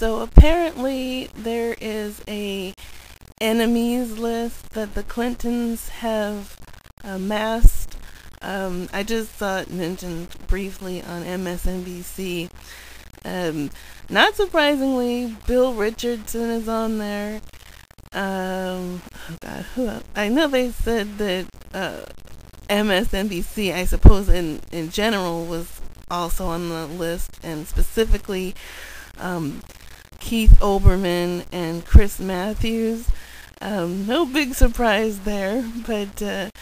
So apparently there is a enemies list that the Clintons have amassed. I just saw it mentioned briefly on MSNBC. Not surprisingly, Bill Richardson is on there. Oh God, who else? I know they said that MSNBC, I suppose in general, was also on the list, and specifically Keith Olbermann and Chris Matthews. No big surprise there, but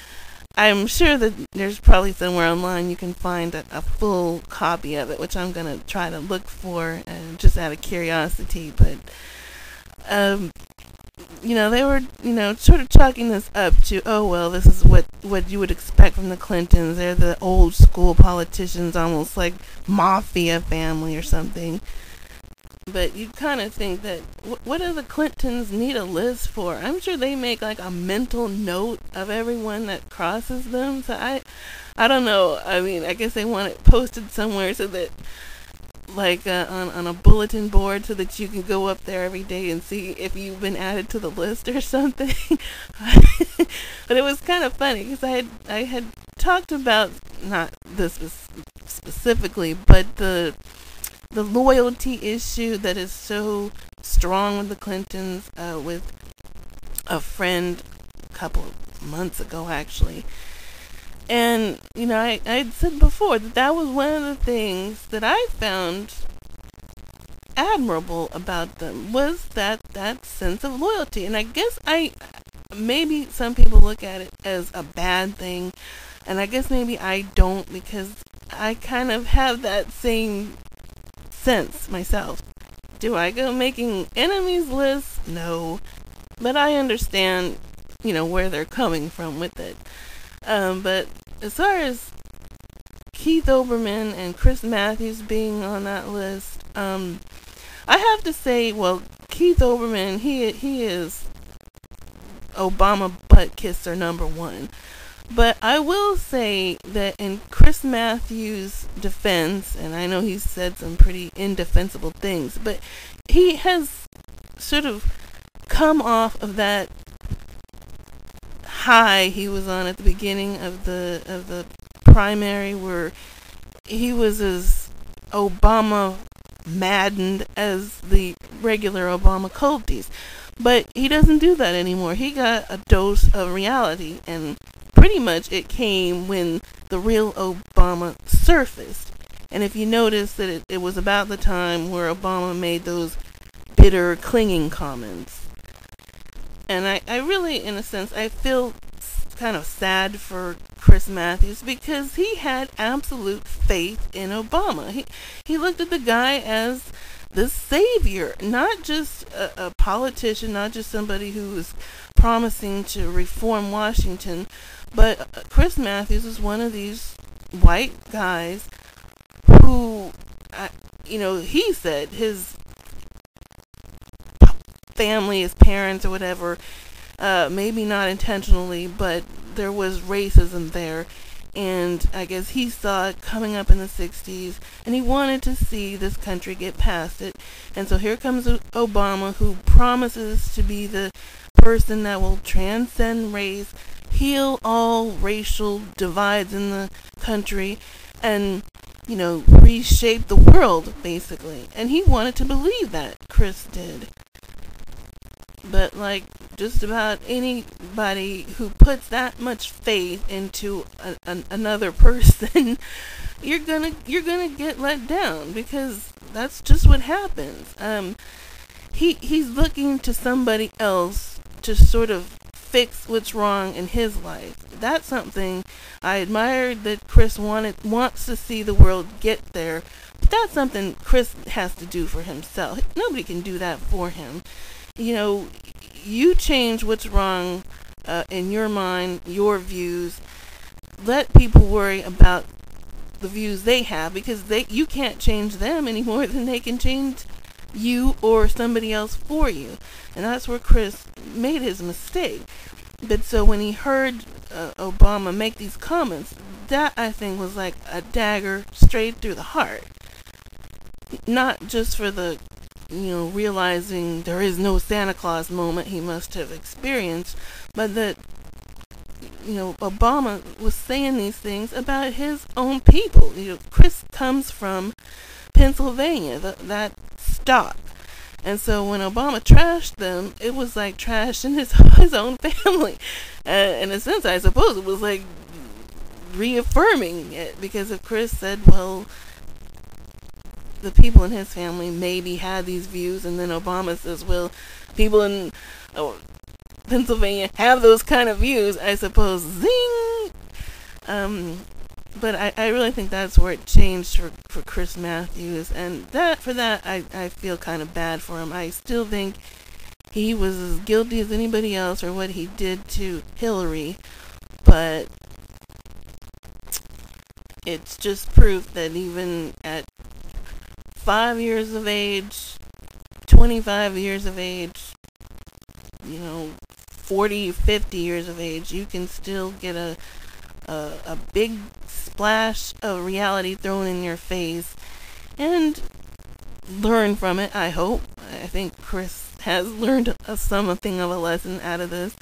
I'm sure that there's probably somewhere online you can find a full copy of it, which I'm going to try to look for, just out of curiosity. But they were, sort of chalking this up to, oh, well, this is what you would expect from the Clintons. They're the old school politicians, almost like mafia family or something. But you kind of think that, what do the Clintons need a list for? I'm sure they make like a mental note of everyone that crosses them. So I don't know. I mean, I guess they want it posted somewhere so that, like on a bulletin board, so that you can go up there every day and see if you've been added to the list or something. But it was kind of funny because I had talked about, not this specifically, but the loyalty issue that is so strong with the Clintons, with a friend a couple of months ago, actually. And, I'd said before that was one of the things that I found admirable about them, was that sense of loyalty. And I guess maybe some people look at it as a bad thing, and I guess maybe I don't, because I kind of have that same sense myself. Do I go making enemies lists? No. But I understand, where they're coming from with it. But as far as Keith Olbermann and Chris Matthews being on that list, I have to say, well, Keith Olbermann, he is Obama butt kisser number one. But I will say that in Chris Matthews' defense, and I know he's said some pretty indefensible things, but he has sort of come off of that high he was on at the beginning of the primary, where he was as Obama maddened as the regular Obama culties. But he doesn't do that anymore. He got a dose of reality, and pretty much it came when the real Obama surfaced. And if you notice that it was about the time where Obama made those bitter, clinging comments. And I really, in a sense, I feel kind of sad for Chris Matthews, because he had absolute faith in Obama. He looked at the guy as the savior, not just a politician, not just somebody who was promising to reform Washington, but Chris Matthews is one of these white guys who, he said his family, his parents or whatever, maybe not intentionally, but there was racism there. And I guess he saw it coming up in the 60s, and he wanted to see this country get past it. And so here comes Obama, who promises to be the person that will transcend race, heal all racial divides in the country, and, reshape the world, basically. And he wanted to believe that, Chris did. But like just about anybody who puts that much faith into another person, you're gonna get let down, because that's just what happens. He's looking to somebody else to sort of fix what's wrong in his life. That's something I admired that Chris wants to see the world get there. But that's something Chris has to do for himself. Nobody can do that for him. You change what's wrong in your mind, your views. Let people worry about the views they have, because you can't change them any more than they can change you or somebody else for you. And that's where Chris made his mistake. But so when he heard Obama make these comments, that I think was like a dagger straight through the heart. Not just for the realizing there is no Santa Claus moment he must have experienced, but that, Obama was saying these things about his own people. Chris comes from Pennsylvania, that stock. And so when Obama trashed them, it was like trashing his own family. In a sense, I suppose it was like reaffirming it, because if Chris said, well, the people in his family maybe had these views, and then Obama says, well, people in Pennsylvania have those kind of views, I suppose, zing! But I really think that's where it changed for Chris Matthews, and for that I feel kind of bad for him. I still think he was as guilty as anybody else for what he did to Hillary, but it's just proof that even at 5 years of age, 25 years of age, 40, 50 years of age, you can still get a big splash of reality thrown in your face and learn from it, I hope. I think Chris has learned something of a lesson out of this.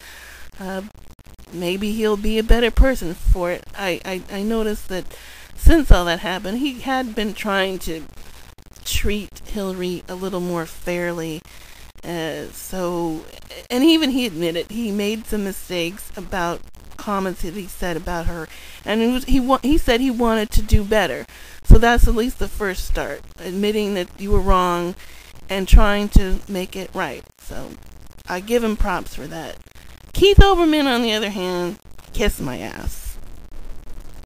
Maybe he'll be a better person for it. I noticed that since all that happened, he had been trying to treat Hillary a little more fairly. And even he admitted he made some mistakes about comments that he said about her, and he said he wanted to do better. So that's at least the first start, admitting that you were wrong and trying to make it right. So I give him props for that. Keith Olbermann, on the other hand, kiss my ass.